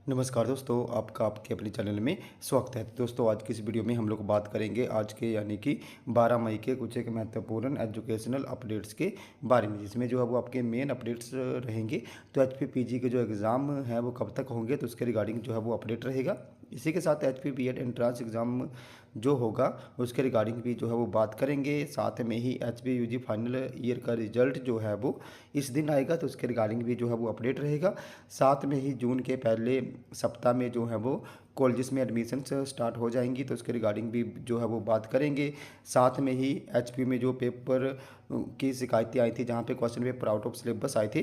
नमस्कार दोस्तों, आपका आपके अपने चैनल में स्वागत है। दोस्तों, आज की इस वीडियो में हम लोग बात करेंगे आज के यानी कि 12 मई के कुछ एक महत्वपूर्ण एजुकेशनल अपडेट्स के बारे में, जिसमें जो है वो आपके मेन अपडेट्स रहेंगे। तो एचपीपीजी के जो एग्ज़ाम है वो कब तक होंगे, तो उसके रिगार्डिंग जो है वो अपडेट रहेगा। इसी के साथ एचपी बीएड एंट्रेंस एग्ज़ाम जो होगा उसके रिगार्डिंग भी जो है वो बात करेंगे। साथ में ही एचपी यूजी फाइनल ईयर का रिजल्ट जो है वो इस दिन आएगा, तो उसके रिगार्डिंग भी जो है वो अपडेट रहेगा। साथ में ही जून के पहले सप्ताह में जो है वो कॉलेजेस में एडमिशन स्टार्ट हो जाएंगी, तो उसके रिगार्डिंग भी जो है वो बात करेंगे। साथ में ही एचपी में जो पेपर की शिकायतें आई थी, जहाँ पे question paper out of syllabus आए थे,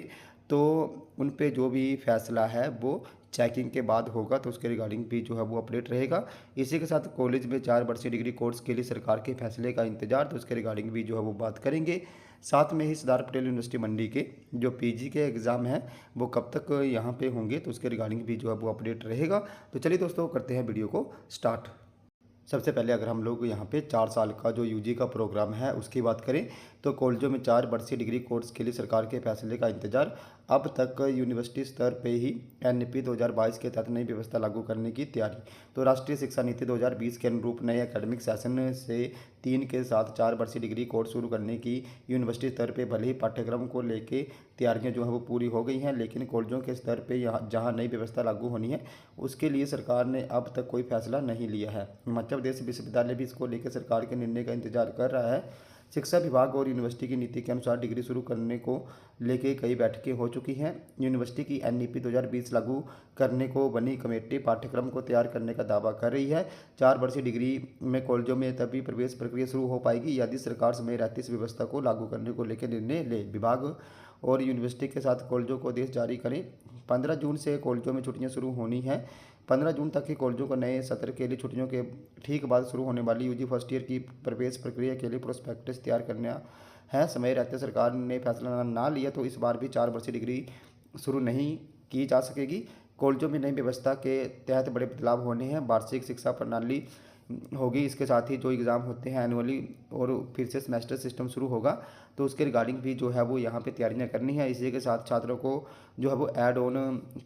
तो उन पे जो भी फैसला है वो चेकिंग के बाद होगा, तो उसके रिगार्डिंग भी जो है वो अपडेट रहेगा। इसी के साथ कॉलेज में 4 वर्षीय डिग्री कोर्स के लिए सरकार के फैसले का इंतजार, तो उसके रिगार्डिंग भी जो है वो बात करेंगे। साथ में ही सरदार पटेल यूनिवर्सिटी मंडी के जो पीजी के एग्ज़ाम हैं वो कब तक यहाँ पे होंगे, तो उसके रिगार्डिंग भी जो है वो अपडेट रहेगा। तो चलिए दोस्तों, करते हैं वीडियो को स्टार्ट। सबसे पहले अगर हम लोग यहाँ पे 4 साल का जो यूजी का प्रोग्राम है उसकी बात करें, तो कॉलेजों में 4 वर्षीय डिग्री कोर्स के लिए सरकार के फैसले का इंतजार। अब तक यूनिवर्सिटी स्तर पे ही एनईपी 2022 के तहत नई व्यवस्था लागू करने की तैयारी। तो राष्ट्रीय शिक्षा नीति 2020 के अनुरूप नए एकेडमिक सेशन से 3 के साथ 4 वर्षीय डिग्री कोर्स शुरू करने की यूनिवर्सिटी स्तर पे भले ही पाठ्यक्रम को लेके तैयारियां जो है वो पूरी हो गई हैं, लेकिन कॉलेजों के स्तर पे यहाँ जहाँ नई व्यवस्था लागू होनी है उसके लिए सरकार ने अब तक कोई फैसला नहीं लिया है। हिमाचल प्रदेश विश्वविद्यालय भी इसको लेकर सरकार के निर्णय का इंतजार कर रहा है। शिक्षा विभाग और यूनिवर्सिटी की नीति के अनुसार डिग्री शुरू करने को लेके कई बैठकें हो चुकी हैं। यूनिवर्सिटी की एनईपी 2020 लागू करने को बनी कमेटी पाठ्यक्रम को तैयार करने का दावा कर रही है। 4 वर्षीय डिग्री में कॉलेजों में तभी प्रवेश प्रक्रिया शुरू हो पाएगी यदि सरकार समय रहती इस व्यवस्था को लागू करने को लेकर निर्णय ले। विभाग और यूनिवर्सिटी के साथ कॉलेजों को आदेश जारी करें। 15 जून से कॉलेजों में छुट्टियां शुरू होनी हैं। 15 जून तक ही कॉलेजों को नए सत्र के लिए छुट्टियों के ठीक बाद शुरू होने वाली यूजी फर्स्ट ईयर की प्रवेश प्रक्रिया के लिए प्रोस्पेक्टस तैयार करना है। समय रहते सरकार ने फैसला ना लिया तो इस बार भी 4 वर्षीय डिग्री शुरू नहीं की जा सकेगी। कॉलेजों में नई व्यवस्था के तहत बड़े बदलाव होने हैं। वार्षिक शिक्षा प्रणाली होगी, इसके साथ ही जो एग्ज़ाम होते हैं एनुअली और फिर से सेमेस्टर सिस्टम शुरू होगा, तो उसके रिगार्डिंग भी जो है वो यहाँ पे तैयारियाँ करनी है। इसी के साथ छात्रों को जो है वो ऐड ऑन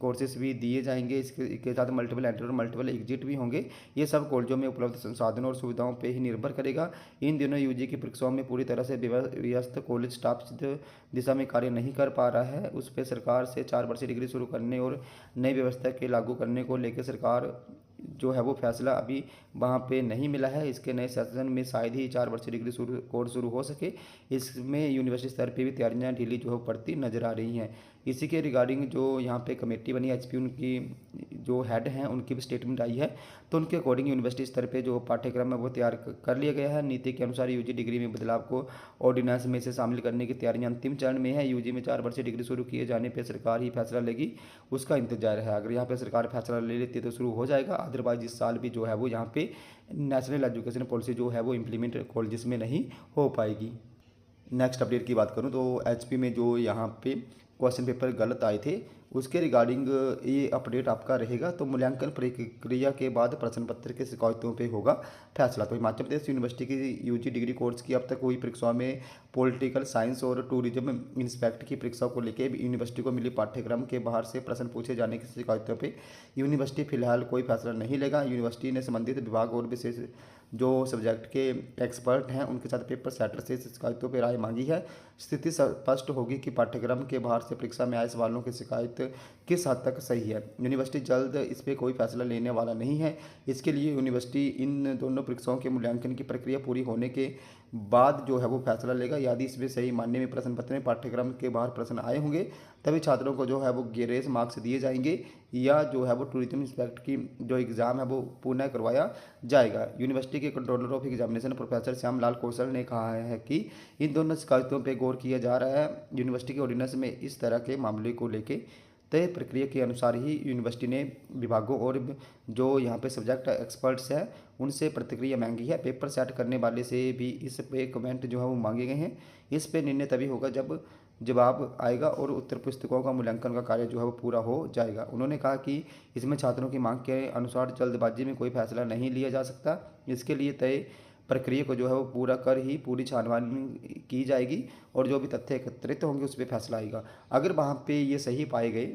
कोर्सेज भी दिए जाएंगे। इसके साथ मल्टीपल एंट्री और मल्टीपल एग्जिट भी होंगे। ये सब कॉलेजों में उपलब्ध संसाधनों और सुविधाओं पर ही निर्भर करेगा। इन दिनों यूजी की परीक्षाओं में पूरी तरह से व्यस्त कॉलेज स्टाफ दिशा में कार्य नहीं कर पा रहा है। उस पर सरकार से 4 वर्षीय डिग्री शुरू करने और नई व्यवस्था के लागू करने को लेकर सरकार जो है वो फैसला अभी वहाँ पे नहीं मिला है। इसके नए सेशन में शायद ही 4 वर्षीय डिग्री कोर्स शुरू हो सके। इसमें यूनिवर्सिटी स्तर पे भी तैयारियाँ ढीली जो है पड़ती नजर आ रही हैं। इसी के रिगार्डिंग जो यहाँ पे कमेटी बनी एचपी, उनकी जो हेड हैं उनकी भी स्टेटमेंट आई है, तो उनके अकॉर्डिंग यूनिवर्सिटी स्तर पे जो पाठ्यक्रम है वो तैयार कर लिया गया है। नीति के अनुसार यूजी डिग्री में बदलाव को ऑर्डिनेंस में से शामिल करने की तैयारियां अंतिम चरण में है। यूजी में 4 वर्षीय डिग्री शुरू किए जाने पर सरकार ही फैसला लेगी, उसका इंतजार है। अगर यहाँ पे सरकार फैसला ले लेती है तो शुरू हो जाएगा, अदरवाइज इस साल भी जो है वो यहाँ पे नेशनल एजुकेशन पॉलिसी जो है वो इम्प्लीमेंट कॉलेजेस में नहीं हो पाएगी। नेक्स्ट अपडेट की बात करूं तो एचपी में जो यहाँ पे क्वेश्चन पेपर गलत आए थे उसके रिगार्डिंग ये अपडेट आपका रहेगा। तो मूल्यांकन प्रक्रिया के बाद प्रश्न पत्र के शिकायतों पे होगा फैसला। तो हिमाचल प्रदेश यूनिवर्सिटी की यूजी डिग्री कोर्स की अब तक हुई परीक्षाओं में पॉलिटिकल साइंस और टूरिज्म इंस्पेक्ट की परीक्षाओं को लेकर यूनिवर्सिटी को मिली पाठ्यक्रम के बाहर से प्रश्न पूछे जाने की शिकायतों पर यूनिवर्सिटी फिलहाल कोई फैसला नहीं लेगा। यूनिवर्सिटी ने संबंधित विभाग और विशेष जो सब्जेक्ट के एक्सपर्ट हैं उनके साथ पेपर सेटर से शिकायतों पर राय मांगी है। स्थिति स्पष्ट होगी कि पाठ्यक्रम के बाहर से परीक्षा में आए सवालों की शिकायत किस हद तक सही है। यूनिवर्सिटी जल्द इस पर कोई फैसला लेने वाला नहीं है। इसके लिए यूनिवर्सिटी इन दोनों परीक्षाओं के मूल्यांकन की प्रक्रिया पूरी होने के बाद जो है वो फैसला लेगा। यदि इसमें सही मानने में प्रश्न पत्र में पाठ्यक्रम के बाहर प्रश्न आए होंगे तभी छात्रों को जो है वो ग्रेस मार्क्स दिए जाएंगे, या जो है वो टूरिज्म इंस्पेक्ट की जो एग्ज़ाम है वो पुनः करवाया जाएगा। यूनिवर्सिटी के controller of examination professor Shyam Lal Kaushal ने कहा है कि इन दोनों शिकायतों पर गौर किया जा रहा है। यूनिवर्सिटी के ऑर्डिनेंस में इस तरह के मामले को लेकर तय प्रक्रिया के अनुसार ही यूनिवर्सिटी ने विभागों और जो यहाँ पे सब्जेक्ट एक्सपर्ट्स हैं उनसे प्रतिक्रिया मांगी है। पेपर सेट करने वाले से भी इस पे कमेंट जो है वो मांगे गए हैं। इस पे निर्णय तभी होगा जब जवाब आएगा और उत्तर पुस्तिकाओं का मूल्यांकन का कार्य जो है वो पूरा हो जाएगा। उन्होंने कहा कि इसमें छात्रों की मांग के अनुसार जल्दबाजी में कोई फैसला नहीं लिया जा सकता। इसके लिए तय प्रक्रिया को जो है वो पूरा कर ही पूरी छानबीन की जाएगी और जो भी तथ्य एकत्रित होंगे उस पर फैसला आएगा। अगर वहाँ पे ये सही पाए गए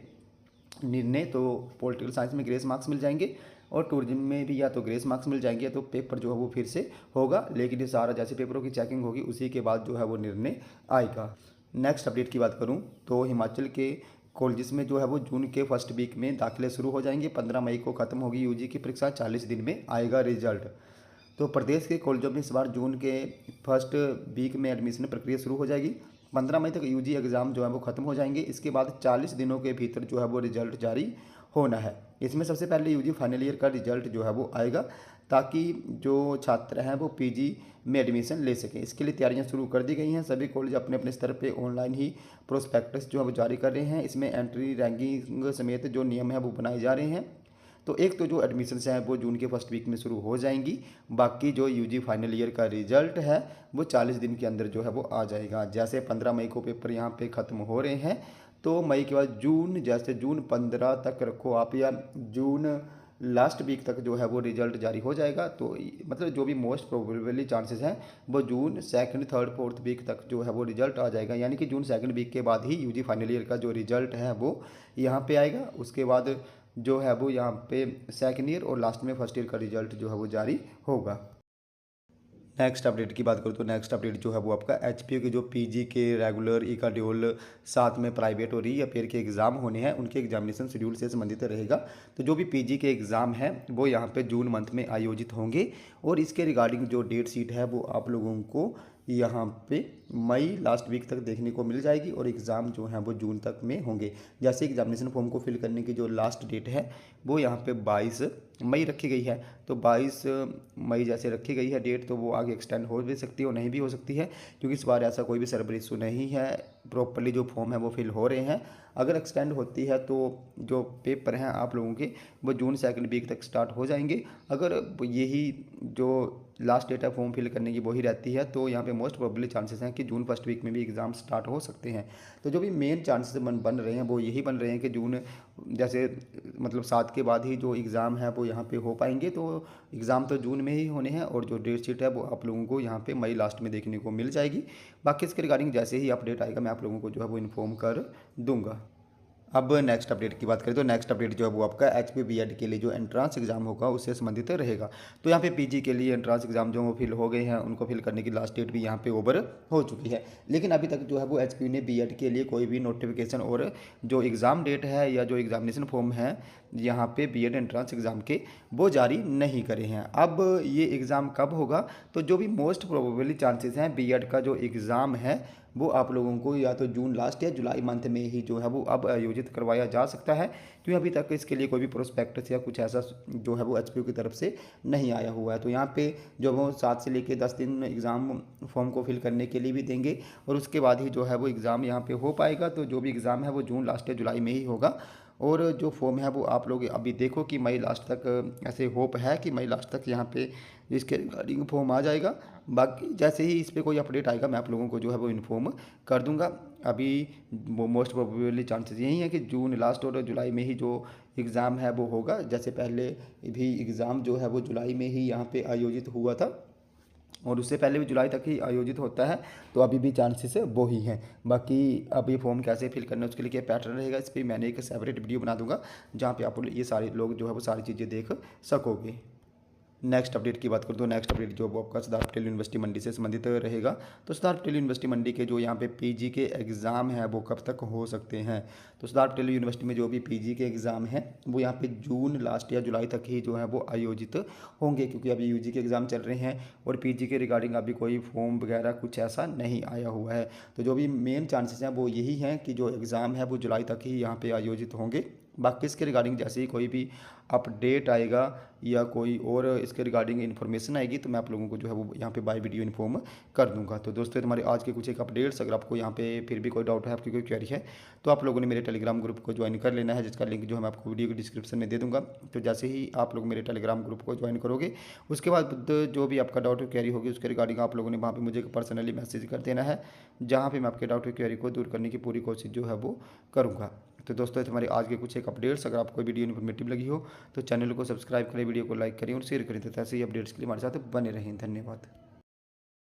निर्णय तो पॉलिटिकल साइंस में ग्रेस मार्क्स मिल जाएंगे और टूरिज्म में भी या तो ग्रेस मार्क्स मिल जाएंगे या तो पेपर जो है वो फिर से होगा, लेकिन ये सारा जैसे पेपरों की चेकिंग होगी उसी के बाद जो है वो निर्णय आएगा। नेक्स्ट अपडेट की बात करूँ तो हिमाचल के कॉलेजेस में जो है वो जून के फर्स्ट वीक में दाखिले शुरू हो जाएंगे। 15 मई को ख़त्म होगी यूजी की परीक्षा, 40 दिन में आएगा रिजल्ट। तो प्रदेश के कॉलेजों में इस बार जून के फर्स्ट वीक में एडमिशन प्रक्रिया शुरू हो जाएगी। 15 मई तक यूजी एग्ज़ाम जो है वो ख़त्म हो जाएंगे। इसके बाद 40 दिनों के भीतर जो है वो रिजल्ट जारी होना है। इसमें सबसे पहले यूजी फाइनल ईयर का रिजल्ट जो है वो आएगा, ताकि जो छात्र हैं वो पीजी में एडमिशन ले सकें। इसके लिए तैयारियां शुरू कर दी गई हैं। सभी कॉलेज अपने अपने स्तर पे ऑनलाइन ही प्रोस्पेक्टस जो है वो जारी कर रहे हैं। इसमें एंट्री रैंकिंग समेत जो नियम है वो बनाए जा रहे हैं। तो एक तो जो एडमिशन्स हैं वो जून के फर्स्ट वीक में शुरू हो जाएंगी, बाकी जो यूजी फाइनल ईयर का रिजल्ट है वो 40 दिन के अंदर जो है वो आ जाएगा। जैसे 15 मई को पेपर यहाँ पे ख़त्म हो रहे हैं, तो मई के बाद जून, जैसे जून 15 तक रखो आप, या जून लास्ट वीक तक जो है वो रिजल्ट जारी हो जाएगा। तो मतलब जो भी मोस्ट प्रोबेबली चांसेस हैं वो जून सेकंड, थर्ड, फोर्थ वीक तक जो है वो रिजल्ट आ जाएगा। यानी कि जून सेकंड वीक के बाद ही यूजी फाइनल ईयर का जो रिजल्ट है वो यहाँ पे आएगा। उसके बाद जो है वो यहाँ पे सेकंड ईयर और लास्ट में फर्स्ट ईयर का रिजल्ट जो है वो जारी होगा। नेक्स्ट अपडेट की बात करूँ तो नेक्स्ट अपडेट जो है वो आपका एचपीयू के जो पीजी के रेगुलर, इकाड्यूल, साथ में प्राइवेट और री अपेयर के एग्ज़ाम होने हैं उनके एग्जामिनेशन शेड्यूल से संबंधित रहेगा। तो जो भी पीजी के एग्ज़ाम हैं वो यहाँ पे जून मंथ में आयोजित होंगे और इसके रिगार्डिंग जो डेट शीट है वो आप लोगों को यहाँ पे मई लास्ट वीक तक देखने को मिल जाएगी और एग्ज़ाम जो हैं वो जून तक में होंगे। जैसे एग्जामिनेशन फॉर्म को फिल करने की जो लास्ट डेट है वो यहाँ पे 22 मई रखी गई है। तो 22 मई जैसे रखी गई है डेट, तो वो आगे एक्सटेंड हो भी सकती है और नहीं भी हो सकती है, क्योंकि इस बार ऐसा कोई भी सर्वर इशू नहीं है। प्रॉपरली जो फॉर्म है वो फिल हो रहे हैं। अगर एक्सटेंड होती है तो जो पेपर हैं आप लोगों के वो जून सेकंड वीक तक स्टार्ट हो जाएंगे। अगर यही जो लास्ट डेट है फॉर्म फिल करने की वही रहती है तो यहाँ पे मोस्ट प्रोबेबली चांसेस हैं कि जून फर्स्ट वीक में भी एग्ज़ाम स्टार्ट हो सकते हैं। तो जो भी मेन चांसेस बन रहे हैं वो यही बन रहे हैं कि जून जैसे मतलब 7 के बाद ही जो एग्ज़ाम है वो यहाँ पे हो पाएंगे। तो एग्ज़ाम तो जून में ही होने हैं और जो डेट शीट है वो आप लोगों को यहाँ पे मई लास्ट में देखने को मिल जाएगी। बाकी इसके रिगार्डिंग जैसे ही अपडेट आएगा मैं आप लोगों को जो है वो इन्फॉर्म कर दूंगा। अब नेक्स्ट अपडेट की बात करें तो नेक्स्ट अपडेट जो है वो आपका एचपी बीएड के लिए जो एंट्रांस एग्जाम होगा उससे संबंधित रहेगा। तो यहाँ पे पीजी के लिए एंट्रांस एग्जाम जो फिल हो गए हैं उनको फिल करने की लास्ट डेट भी यहाँ पे ओवर हो चुकी है, लेकिन अभी तक जो है वो एचपी ने बीएड के लिए कोई भी नोटिफिकेशन और जो एग्ज़ाम डेट है या जो एग्जामिनेशन फॉर्म है यहाँ पे बीएड एंट्रांस एग्ज़ाम के वो जारी नहीं करे हैं। अब ये एग्ज़ाम कब होगा, तो जो भी मोस्ट प्रोबेबली चांसेस हैं बीएड का जो एग्ज़ाम है वो आप लोगों को या तो जून लास्ट या जुलाई मंथ में ही जो है वो अब आयोजित करवाया जा सकता है, क्योंकि अभी तक इसके लिए कोई भी प्रोस्पेक्टस या कुछ ऐसा जो है वो एचपीयू की तरफ से नहीं आया हुआ है। तो यहाँ पे जो वो 7 से लेकर 10 दिन एग्ज़ाम फॉर्म को फिल करने के लिए भी देंगे और उसके बाद ही जो है वो एग्ज़ाम यहाँ पे हो पाएगा। तो जो भी एग्ज़ाम है वो जून लास्ट या जुलाई में ही होगा और जो फॉर्म है वो आप लोग अभी देखो कि मई लास्ट तक, ऐसे होप है कि मई लास्ट तक यहाँ पे इसके रिगार्डिंग फॉर्म आ जाएगा। बाकी जैसे ही इस पर कोई अपडेट आएगा मैं आप लोगों को जो है वो इन्फॉर्म कर दूंगा। अभी मोस्ट प्रोबेबली चांसेस यही है कि जून लास्ट और जुलाई में ही जो एग्ज़ाम है वो होगा। जैसे पहले भी एग्ज़ाम जो है वो जुलाई में ही यहाँ पे आयोजित हुआ था और उससे पहले भी जुलाई तक ही आयोजित होता है, तो अभी भी चांसेस वो ही हैं। बाकी अब ये फॉर्म कैसे फिल करना है उसके लिए क्या पैटर्न रहेगा इस पर मैंने एक सेपरेट वीडियो बना दूंगा जहाँ पे आप ये सारे लोग जो है वो सारी चीज़ें देख सकोगे। नेक्स्ट अपडेट की बात करूँ तो नेक्स्ट अपडेट जो वो आपका सिद्धार्थ पटेल यूनिवर्सिटी मंडी से संबंधित रहेगा। तो सिद्धार्थ पटेल यूनिवर्सिटी मंडी के जो यहाँ पे पीजी के एग्ज़ाम है वो कब तक हो सकते हैं, तो सिद्धार्थ पटेल यूनिवर्सिटी में जो भी पीजी के एग्ज़ाम हैं वो यहाँ पे जून लास्ट या जुलाई तक ही जो है वो आयोजित होंगे, क्योंकि अभी यूजी के एग्ज़ाम चल रहे हैं और पीजी के रिगार्डिंग अभी कोई फॉर्म वगैरह कुछ ऐसा नहीं आया हुआ है। तो जो भी मेन चांसेस हैं वो यही हैं कि जो एग्ज़ाम है वो जुलाई तक ही यहाँ पर आयोजित होंगे। बाकी इसके रिगार्डिंग जैसे ही कोई भी अपडेट आएगा या कोई और इसके रिगार्डिंग इन्फॉर्मेशन आएगी तो मैं आप लोगों को जो है वो यहाँ पे बाय वीडियो इन्फॉर्म कर दूंगा। तो दोस्तों हमारे आज के कुछ एक अपडेट्स, अगर आपको यहाँ पे फिर भी कोई डाउट है, आपकी कोई क्वेरी है तो आप लोगों ने मेरे टेलीग्राम ग्रुप को ज्वाइन कर लेना है, जिसका लिंक जो है मैं आपको वीडियो के डिस्क्रिप्शन में दे दूँगा। तो जैसे ही आप लोग मेरे टेलीग्राम ग्रुप को ज्वाइन करोगे उसके बाद जो भी आपका डाउट क्वेरी होगी उसके रिगार्डिंग आप लोगों ने वहाँ पर मुझे पर्सनली मैसेज कर देना है, जहाँ पर मैं आपके डाउट क्वेरी को दूर करने की पूरी कोशिश जो है वो करूँगा। तो दोस्तों हमारे आज के कुछ एक अपडेट्स, अगर आपको वीडियो इन्फॉर्मेटिव लगी हो तो चैनल को सब्सक्राइब करें, वीडियो को लाइक करें और शेयर करें, तो ऐसे ही अपडेट्स के लिए हमारे साथ बने रहें। धन्यवाद।